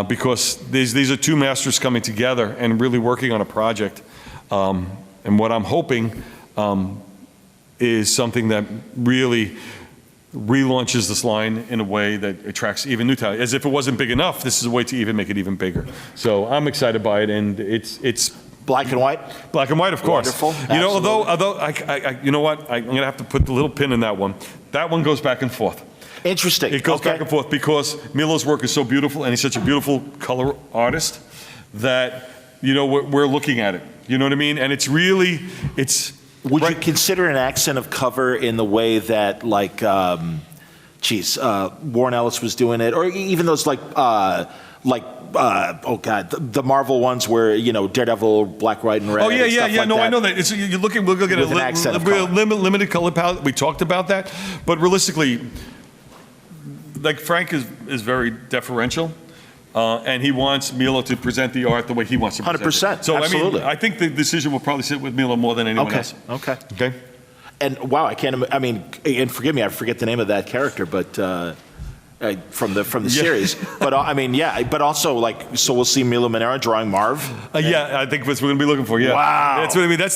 because these are two masters coming together and really working on a project. And what I'm hoping is something that really relaunches this line in a way that attracts even new talent. As if it wasn't big enough, this is a way to even make it even bigger. So I'm excited by it, and it's black and white. Black and white, of course. Wonderful. You know, although you know what, I'm going to have to put the little pin in that one. That one goes back and forth. Interesting. It goes back and forth because Milo's work is so beautiful, and he's such a beautiful color artist that, you know, we're looking at it. You know what I mean? And it's really, Would you consider an accent of cover in the way that, like, Warren Ellis was doing it, or even those the Marvel ones where, you know, Daredevil, black, white, and red. Oh, yeah. Like no, that. I know that. We're looking at a limited color palette. We talked about that. But realistically, like, Frank is very deferential. And he wants Milo to present the art the way he wants to present 100%. it. So, absolutely. I mean, I think the decision will probably sit with Milo more than anyone else. Okay. Okay? And wow, and forgive me, I forget the name of that character, but from the series. But I mean, yeah, but also, like, so we'll see Milo Monero drawing Marv? Yeah, I think that's what we're going to be looking for, yeah. Wow. That's what I mean. They're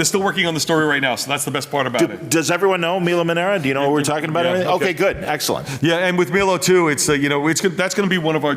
still working on the story right now, so that's the best part about it. Does everyone know Milo Monero? Do you know what we're talking about? Yeah, okay, good. Excellent. Yeah, and with Milo, too, it's, that's going to be one of our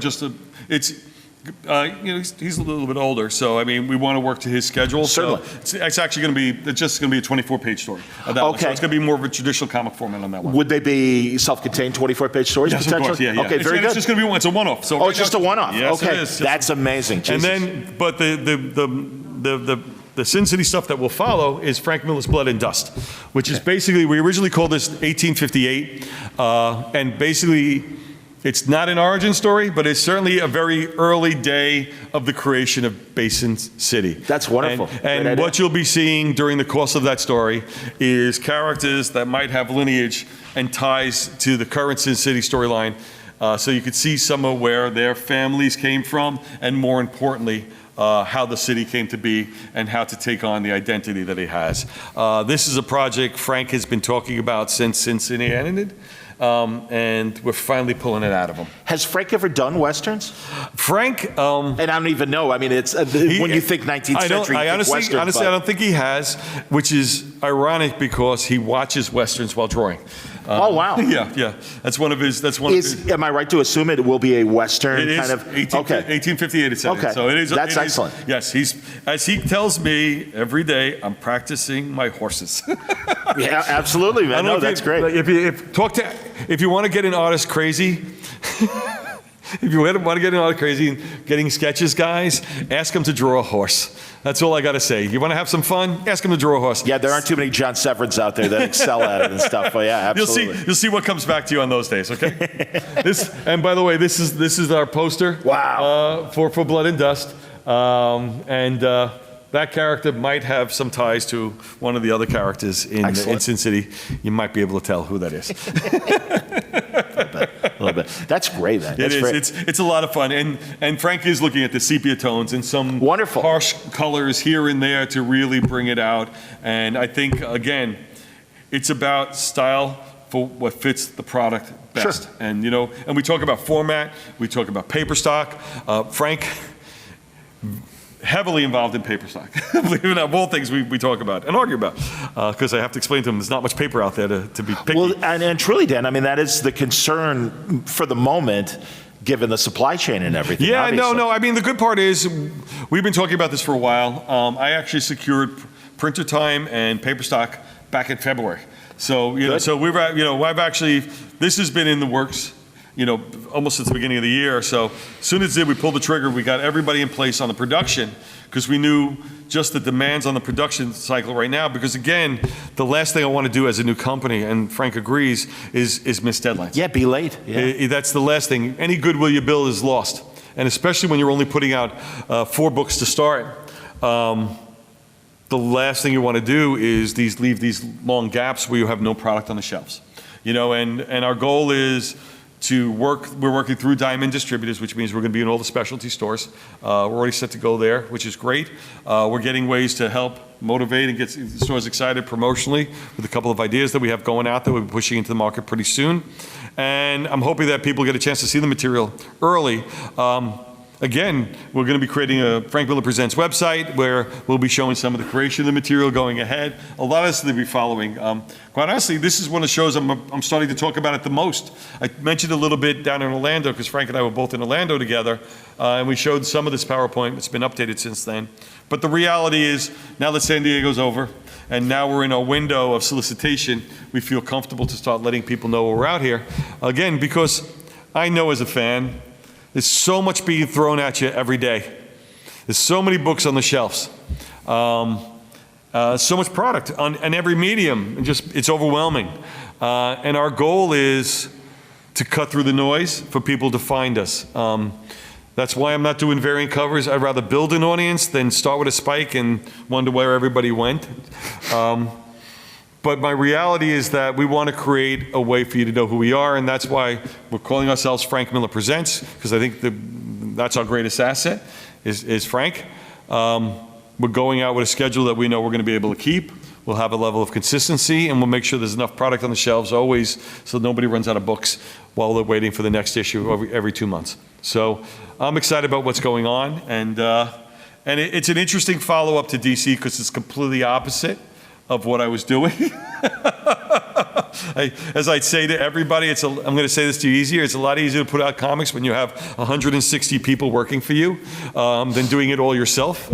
he's a little bit older, so, I mean, we want to work to his schedule. Certainly. So it's actually going to be, it's just going to be a 24-page story. Of that one. So it's going to be more of a traditional comic format on that one. Would they be self-contained 24-page stories, yes, potentially? Of course, yeah. Okay, very good. It's just going to be it's a one-off. So it's just a one-off. Yes, okay, it is. That's amazing. Jesus. And then, but the Sin City stuff that will follow is Frank Miller's Blood and Dust, which is basically, we originally called this 1858, and basically, it's not an origin story, but it's certainly a very early day of the creation of Basin City. That's wonderful. And what you'll be seeing during the course of that story is characters that might have lineage and ties to the current Sin City storyline. So you could see some of where their families came from, and more importantly, how the city came to be and how to take on the identity that it has. This is a project Frank has been talking about since Sin City ended. And we're finally pulling it out of him. Has Frank ever done Westerns? Frank... and I don't even know. I mean, it's when you think 19th century, honestly, I don't think he has, which is ironic because he watches Westerns while drawing. Oh, wow. Yeah. That's one of his... Am I right to assume it will be a Western kind of... 1858 it said. Okay. So it is. That's excellent. Yes, as he tells me every day, I'm practicing my horses. Yeah, absolutely, man. No, that's great. If you want to get an artist crazy... If you want to get an artist crazy and getting sketches, guys, ask him to draw a horse. That's all I got to say. You want to have some fun? Ask him to draw a horse. Yeah, there aren't too many John Severns out there that excel at it and stuff. But yeah, absolutely. You'll see what comes back to you on those days. Okay. And by the way, this is our poster. Wow. For Blood and Dust, that character might have some ties to one of the other characters in Sin City. You might be able to tell who that is. A little bit. That's great, man. It is. It's a lot of fun. And Frank is looking at the sepia tones and some wonderful harsh colors here and there to really bring it out. And I think, again, it's about style for what fits the product best. Sure. And, and we talk about format. We talk about paper stock. Frank... heavily involved in paper stock. Believe it or not, of all things we talk about and argue about, because I have to explain to him there's not much paper out there to be picky. Well, and truly, Dan, I mean, that is the concern for the moment, given the supply chain and everything. Yeah, obviously. no. I mean, the good part is we've been talking about this for a while. I actually secured printer time and paper stock back in February. So, so I've actually, this has been in the works, almost since the beginning of the year. So as soon as we pulled the trigger, we got everybody in place on the production because we knew just the demands on the production cycle right now. Because again, the last thing I want to do as a new company, and Frank agrees, is miss deadlines. Yeah, be late. Yeah. That's the last thing. Any goodwill you build is lost. And especially when you're only putting out 4 books to start. the last thing you want to do is leave these long gaps where you have no product on the shelves. You know, and our goal is we're working through Diamond Distributors, which means we're going to be in all the specialty stores. We're already set to go there, which is great. We're getting ways to help motivate and get stores excited promotionally with a couple of ideas that we have going out that we'll be pushing into the market pretty soon. And I'm hoping that people get a chance to see the material early. Again, we're going to be creating a Frank Miller Presents website where we'll be showing some of the creation of the material going ahead. A lot of this to be following. Quite honestly, this is one of the shows I'm starting to talk about it the most. I mentioned a little bit down in Orlando because Frank and I were both in Orlando together, and we showed some of this PowerPoint. It's been updated since then. But the reality is, now that San Diego's over, and now we're in a window of solicitation, we feel comfortable to start letting people know we're out here. Again, because I know as a fan, there's so much being thrown at you every day. There's so many books on the shelves. So much product on every medium. It's overwhelming. And our goal is to cut through the noise for people to find us. That's why I'm not doing variant covers. I'd rather build an audience than start with a spike and wonder where everybody went. But my reality is that we want to create a way for you to know who we are, and that's why we're calling ourselves Frank Miller Presents, because I think that's our greatest asset, is Frank. We're going out with a schedule that we know we're going to be able to keep. We'll have a level of consistency, and we'll make sure there's enough product on the shelves always so nobody runs out of books while they're waiting for the next issue every 2 months. So I'm excited about what's going on, and it's an interesting follow-up to DC because it's completely opposite of what I was doing. As I'd say to everybody, I'm going to say this to you easier, it's a lot easier to put out comics when you have 160 people working for you than doing it all yourself.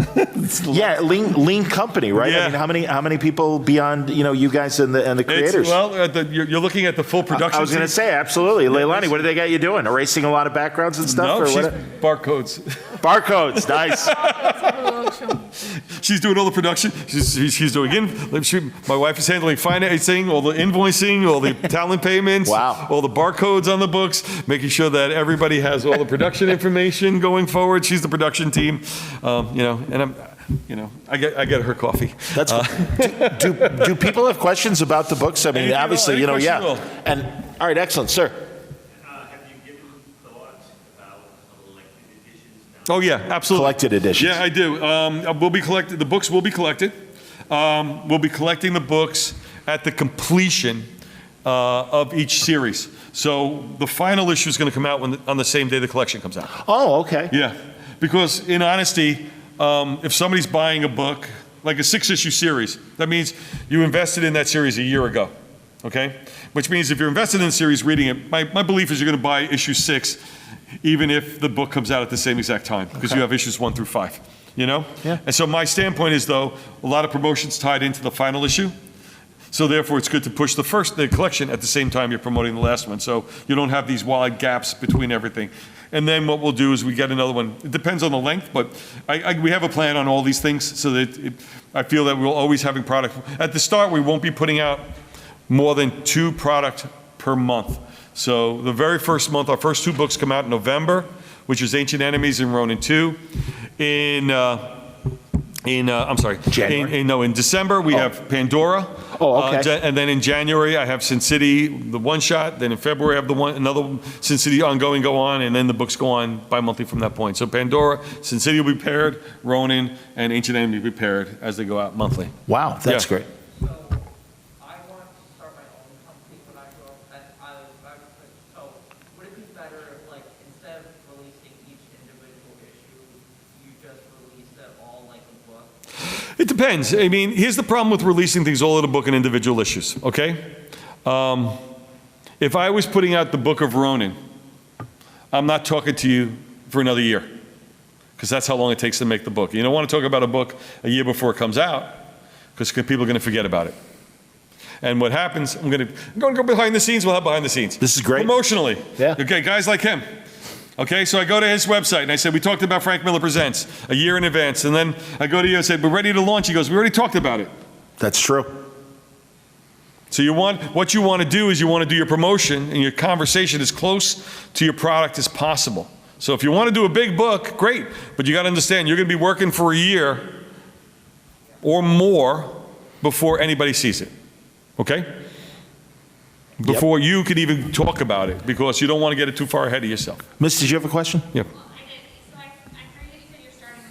Yeah, lean company, right? Yeah. I mean, how many people beyond you guys and the creators? You're looking at the full production. I was going to say, absolutely. Leilani, what do they got you doing? Erasing a lot of backgrounds and stuff? No, or she's what? barcodes. Barcodes, nice. She's doing all the production. She's doing my wife is handling financing, all the invoicing, all the talent payments, wow, all the barcodes on the books, making sure that everybody has all the production information going forward. She's the production team, and I get her coffee. That's do people have questions about the books? I mean, obviously, yeah. And all right, excellent, sir. Oh yeah, absolutely. Collected editions. Yeah, I do. We'll be collected. The books will be collected. We'll be collecting the books at the completion of each series. So the final issue is going to come out on the same day the collection comes out. Oh, okay. Yeah, because in honesty, if somebody's buying a book, like a 6-issue series, that means you invested in that series a year ago, okay? Which means if you're invested in the series reading it, my belief is you're going to buy issue 6 even if the book comes out at the same exact time, because you have issues 1 through 5, Yeah. And so my standpoint is, though, a lot of promotions tied into the final issue. So therefore, it's good to push the collection at the same time you're promoting the last one, so you don't have these wide gaps between everything. And then what we'll do is we get another one. It depends on the length, but we have a plan on all these things so that I feel that we'll always having product. At the start, we won't be putting out more than 2 product per month. So the very first month, our first 2 books come out in November, which is Ancient Enemies and Ronin 2. In January? In December, we have Pandora. Oh, okay. And then in January, I have Sin City, the one-shot. Then in February, I have another Sin City ongoing go on, and then the books go on bi-monthly from that point. So Pandora, Sin City will be paired, Ronin, and Ancient Enemy will be paired as they go out monthly. Wow, that's great. It depends. I mean, here's the problem with releasing things all in a book in individual issues, okay? If I was putting out the Book of Ronin, I'm not talking to you for another year, because that's how long it takes to make the book. You don't want to talk about a book a year before it comes out, because people are going to forget about it. And what happens, I'm going to go behind the scenes, we'll have behind the scenes. This is great. Emotionally. Yeah. Okay, guys like him. Okay, so I go to his website and I said, we talked about Frank Miller Presents a year in advance. And then I go to you and said, we're ready to launch. He goes, we already talked about it. That's true. So what you want to do is you want to do your promotion and your conversation as close to your product as possible. So if you want to do a big book, great. But you got to understand, you're going to be working for a year or more before anybody sees it, okay? Before you can even talk about it, because you don't want to get it too far ahead of yourself. Miss, did you have a question? Yeah. Well, I did. So I heard that you said you're starting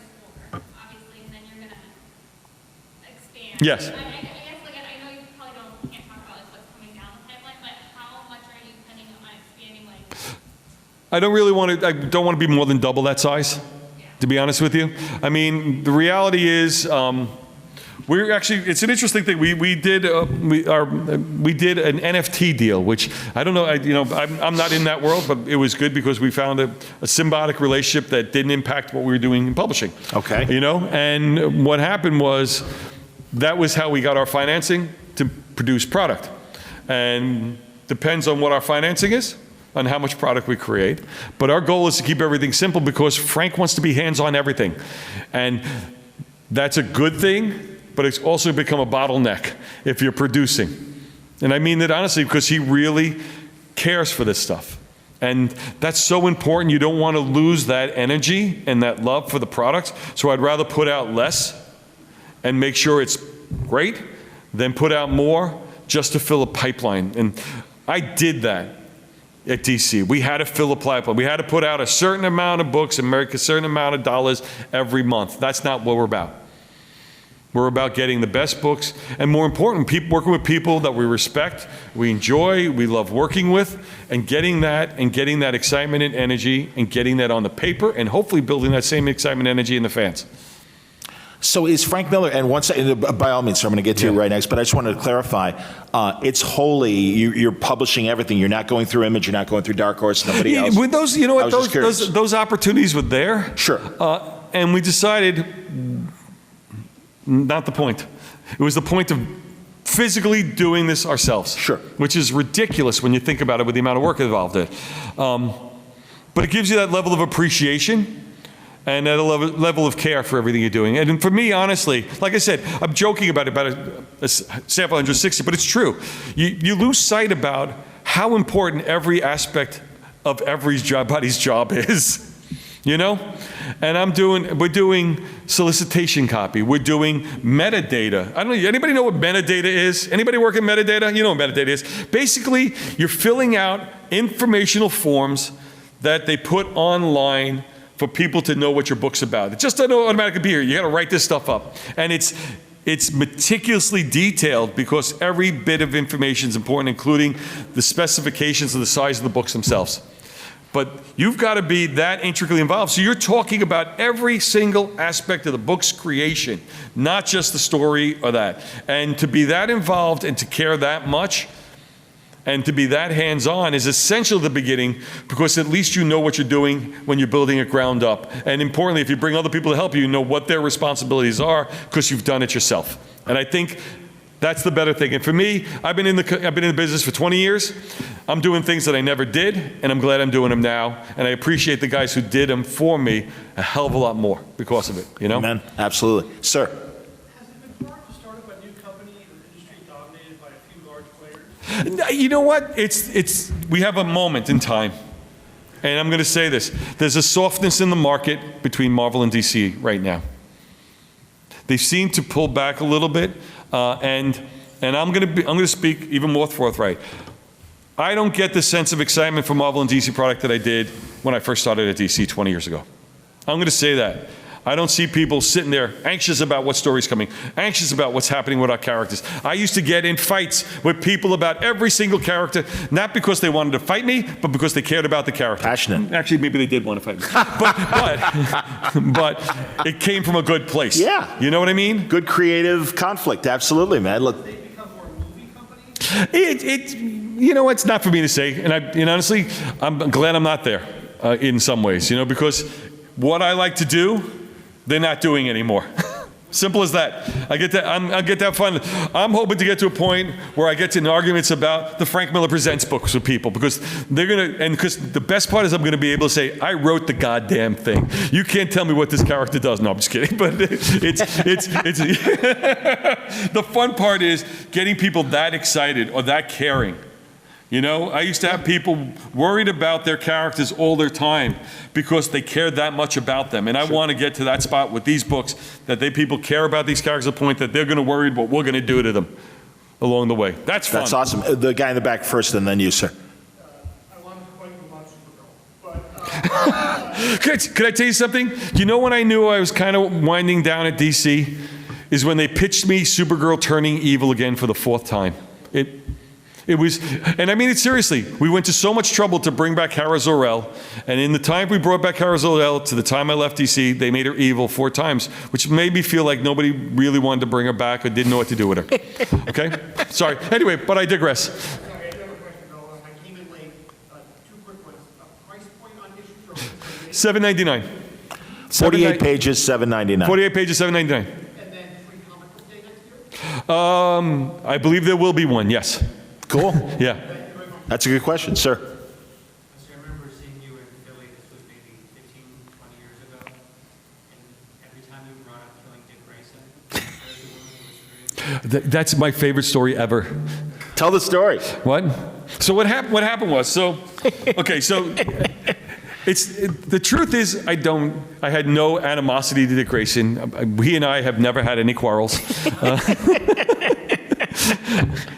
with 4, obviously, and then you're going to expand. Yes. I guess, like, I know you probably can't talk about what's coming down the pipeline, but how much are you planning on expanding, like? I don't want to be more than double that size, to be honest with you. I mean, the reality is, we're actually, it's an interesting thing. We did an NFT deal, which I don't know, I'm not in that world, but it was good because we found a symbiotic relationship that didn't impact what we were doing in publishing. Okay. And what happened was, that was how we got our financing to produce product. And depends on what our financing is, on how much product we create. But our goal is to keep everything simple, because Frank wants to be hands-on everything. And that's a good thing, but it's also become a bottleneck if you're producing. And I mean that honestly, because he really cares for this stuff. And that's so important. You don't want to lose that energy and that love for the product. So I'd rather put out less and make sure it's great than put out more just to fill a pipeline. And I did that at DC. We had to fill a pipeline. We had to put out a certain amount of books and make a certain amount of dollars every month. That's not what we're about. We're about getting the best books, and more important, working with people that we respect, we enjoy, we love working with, and getting that excitement and energy, and getting that on the paper, and hopefully building that same excitement and energy in the fans. So is Frank Miller, and by all means, I'm going to get to you right next, but I just wanted to clarify, it's wholly, you're publishing everything. You're not going through Image, you're not going through Dark Horse, nobody else. With those, those opportunities were there. Sure. And we decided, not the point. It was the point of physically doing this ourselves. Sure. Which is ridiculous when you think about it with the amount of work involved in it. But it gives you that level of appreciation and that level of care for everything you're doing. And for me, honestly, like I said, I'm joking about a sample 160, but it's true. You lose sight about how important every aspect of everybody's job is. And we're doing solicitation copy. We're doing metadata. I don't know, anybody know what metadata is? Anybody work in metadata? You know what metadata is. Basically, you're filling out informational forms that they put online for people to know what your book's about. It just doesn't automatically appear. You gotta write this stuff up. And it's meticulously detailed, because every bit of information is important, including the specifications of the size of the books themselves. But you've got to be that intricately involved. So you're talking about every single aspect of the book's creation, not just the story or that. And to be that involved and to care that much and to be that hands-on is essential at the beginning, because at least you know what you're doing when you're building it ground up. And importantly, if you bring other people to help you, you know what their responsibilities are, because you've done it yourself. And I think that's the better thing. And for me, I've been in the business for 20 years. I'm doing things that I never did, and I'm glad I'm doing them now. And I appreciate the guys who did them for me a hell of a lot more because of it, Amen. Absolutely. Sir. Has it been hard to start up a new company in an industry dominated by a few large players? You know what? We have a moment in time. And I'm going to say this. There's a softness in the market between Marvel and DC right now. They seem to pull back a little bit. And I'm going to speak even more forthright. I don't get the sense of excitement for Marvel and DC product that I did when I first started at DC 20 years ago. I'm going to say that. I don't see people sitting there anxious about what story's coming, anxious about what's happening with our characters. I used to get in fights with people about every single character, not because they wanted to fight me, but because they cared about the character. Passionate. Actually, maybe they did want to fight me. But it came from a good place. Yeah. You know what I mean? Good creative conflict. Absolutely, man. Look. They become more movie companies? It's not for me to say. And honestly, I'm glad I'm not there in some ways, because what I like to do, they're not doing anymore. Simple as that. I get that fun. I'm hoping to get to a point where I get in arguments about the Frank Miller Presents books with people, because because the best part is I'm gonna be able to say, I wrote the goddamn thing. You can't tell me what this character does. No, I'm just kidding. But it's the fun part is getting people that excited or that caring You know, I used to have people worried about their characters all their time because they cared that much about them. And I want to get to that spot with these books, that people care about these characters to the point that they're going to worry what we're going to do to them along the way. That's fun. That's awesome. The guy in the back first, and then you, sir. I wanted to point you about Supergirl, but Could I tell you something? You know when I knew I was kind of winding down at DC? Is when they pitched me Supergirl turning evil again for the 4th time. It was, and I mean it seriously, we went to so much trouble to bring back Kara Zor-El, and in the time we brought back Kara Zor-El to the time I left DC, they made her evil 4 times, which made me feel like nobody really wanted to bring her back or didn't know what to do with her. Okay? Sorry. Anyway, but I digress. I have another question, though. I came in late. 2 quick ones. Price point on issue $7.99. 48 pages, $7.99. 48 pages, $7.99. and then free comic book day next year? I believe there will be one, yes. Cool. Yeah. That's a good question, sir. I remember seeing you in Philly, this was maybe 15, 20 years ago, and every time you brought up killing Dick Grayson, there's a woman who was screaming. That's my favorite story ever. Tell the story. What? So what happened was, okay, so the truth is I had no animosity to Dick Grayson. He and I have never had any quarrels.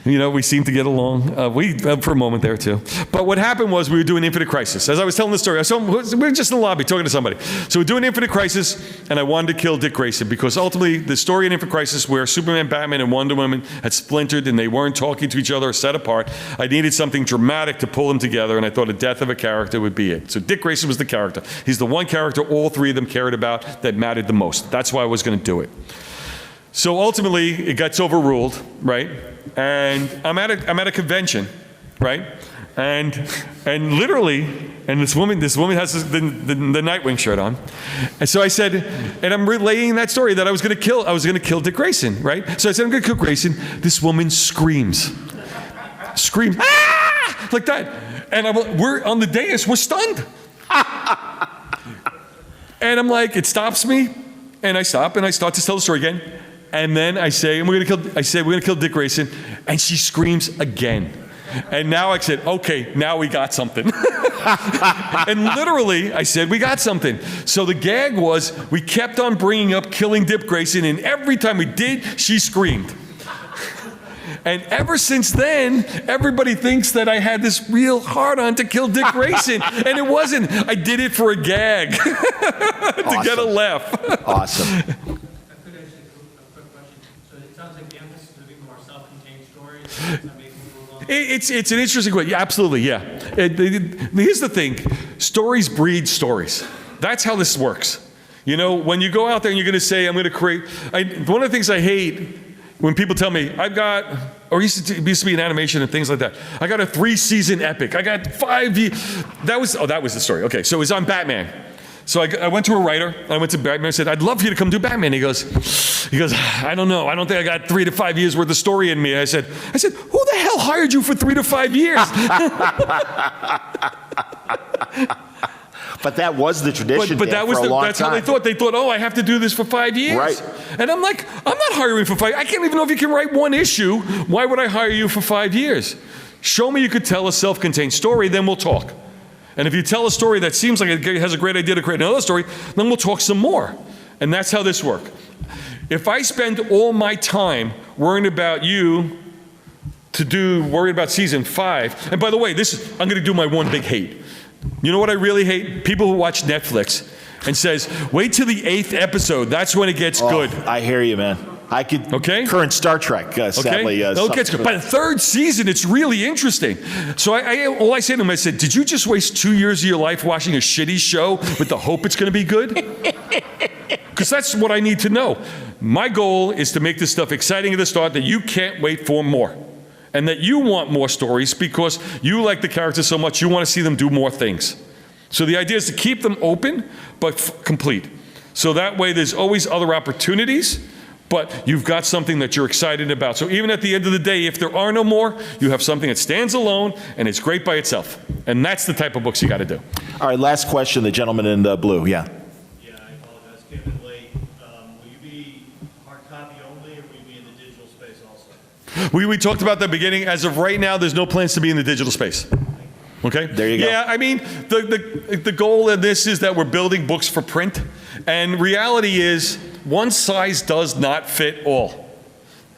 You know, we seem to get along. We for a moment there too. But what happened was we were doing Infinite Crisis. As I was telling the story, we were just in the lobby talking to somebody. So we're doing Infinite Crisis, and I wanted to kill Dick Grayson because ultimately the story in Infinite Crisis where Superman, Batman, and Wonder Woman had splintered and they weren't talking to each other or set apart, I needed something dramatic to pull them together, and I thought a death of a character would be it. So Dick Grayson was the character. He's the one character all 3 of them cared about that mattered the most. That's why I was going to do it. So ultimately, it gets overruled, right? And I'm at a convention, right? And literally, and this woman has the Nightwing shirt on, and so I said, and I'm relaying that story that I was going to kill Dick Grayson, right? So I said I'm going to kill Grayson. This woman screams, ah! Like that, and we're on the dais, we're stunned, and I'm like, it stops me, and I stop and I start to tell the story again. And then I say, we're gonna kill Dick Grayson, and she screams again. And now I said, okay, now we got something. And literally, I said, we got something. So the gag was, we kept on bringing up killing Dick Grayson, and every time we did, she screamed. And ever since then, everybody thinks that I had this real hard-on to kill Dick Grayson, and it wasn't. I did it for a gag, to get a laugh. Awesome. It's an interesting question. Yeah, absolutely, yeah. Here's the thing. Stories breed stories. That's how this works. You know, when you go out there and you're going to say, I'm going to create... one of the things I hate when people tell me, I've got... Or it used to be in animation and things like that. I got a 3-season epic. I got 5 years... That was the story. Okay, so it was on Batman. So I went to a writer, I went to Batman and said, I'd love for you to come do Batman. He goes, I don't know. I don't think I got 3 to 5 years worth of story in me. I said, who the hell hired you for 3 to 5 years? But that was the tradition, but Dan, that's how they thought. They thought, oh, I have to do this for 5 years. Right. And I'm like, I'm not hiring for 5 years. I can't even know if you can write 1 issue. Why would I hire you for 5 years? Show me you could tell a self-contained story, then we'll talk. And if you tell a story that seems like it has a great idea to create another story, then we'll talk some more. And that's how this works. If I spend all my time worrying about you worrying about season 5, and by the way, I'm going to do my one big hate. You know what I really hate? People who watch Netflix and says, wait till the 8th episode, that's when it gets good. I hear you, man. I could. Okay. Current Star Trek, sadly. Okay. By the 3rd season, it's really interesting. So all I say to him, I said, did you just waste 2 years of your life watching a shitty show with the hope it's going to be good? Because that's what I need to know. My goal is to make this stuff exciting at the start that you can't wait for more. And that you want more stories because you like the characters so much, you want to see them do more things. So the idea is to keep them open, but complete. So that way there's always other opportunities, but you've got something that you're excited about. So even at the end of the day, if there are no more, you have something that stands alone and it's great by itself. And that's the type of books you got to do. All right, last question, the gentleman in the blue, yeah. Yeah, I apologize, came in late. Will you be hard copy only, or will you be in the digital space also? We talked about that at the beginning. As of right now, there's no plans to be in the digital space. Okay? There you go. Yeah, I mean, the goal of this is that we're building books for print. And reality is, one size does not fit all.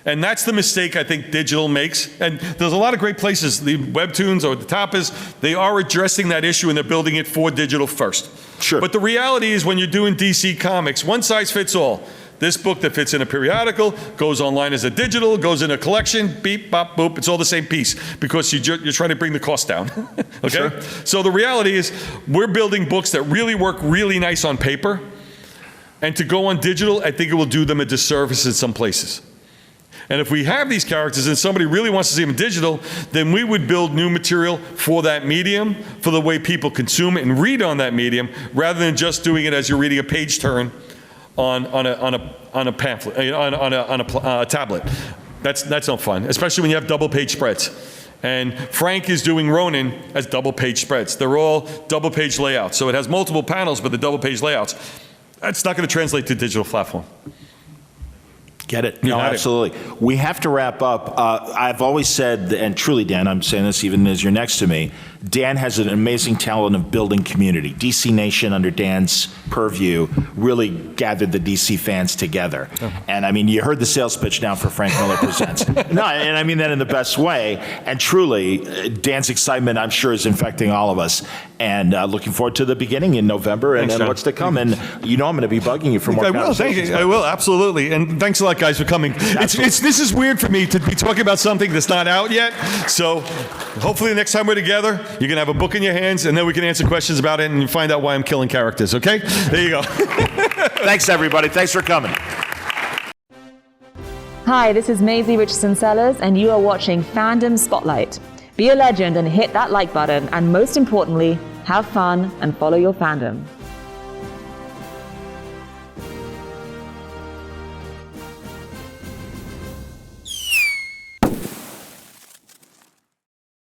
And that's the mistake I think digital makes. And there's a lot of great places, the Webtoons or the Tapas, they are addressing that issue and they're building it for digital first. Sure. But the reality is when you're doing DC Comics, one size fits all. This book that fits in a periodical goes online as a digital, goes in a collection, beep, bop, boop. It's all the same piece because you're trying to bring the cost down. Okay? Sure. So the reality is we're building books that really work really nice on paper. And to go on digital, I think it will do them a disservice in some places. And if we have these characters and somebody really wants to see them in digital, then we would build new material for that medium, for the way people consume it and read on that medium, rather than just doing it as you're reading a page turn on a pamphlet, on a tablet. That's no fun, especially when you have double page spreads. And Frank is doing Ronin as double page spreads. They're all double page layouts. So it has multiple panels, but the double page layouts. That's not going to translate to a digital platform. Get it? No, absolutely. We have to wrap up. I've always said, and truly, Dan, I'm saying this even as you're next to me, Dan has an amazing talent of building community. DC Nation, under Dan's purview, really gathered the DC fans together. And I mean, you heard the sales pitch now for Frank Miller Presents. No, and I mean that in the best way. And truly, Dan's excitement, I'm sure, is infecting all of us. And looking forward to the beginning in November and what's to come. And you know I'm going to be bugging you for more conversations. I will, absolutely. And thanks a lot, guys, for coming. This is weird for me to be talking about something that's not out yet. So hopefully the next time we're together, you can have a book in your hands, and then we can answer questions about it and find out why I'm killing characters, okay? There you go. Thanks, everybody. Thanks for coming. Hi, this is Maisie Richardson-Sellers, and you are watching Fandom Spotlight. Be a legend and hit that like button, and most importantly, have fun and follow your fandom.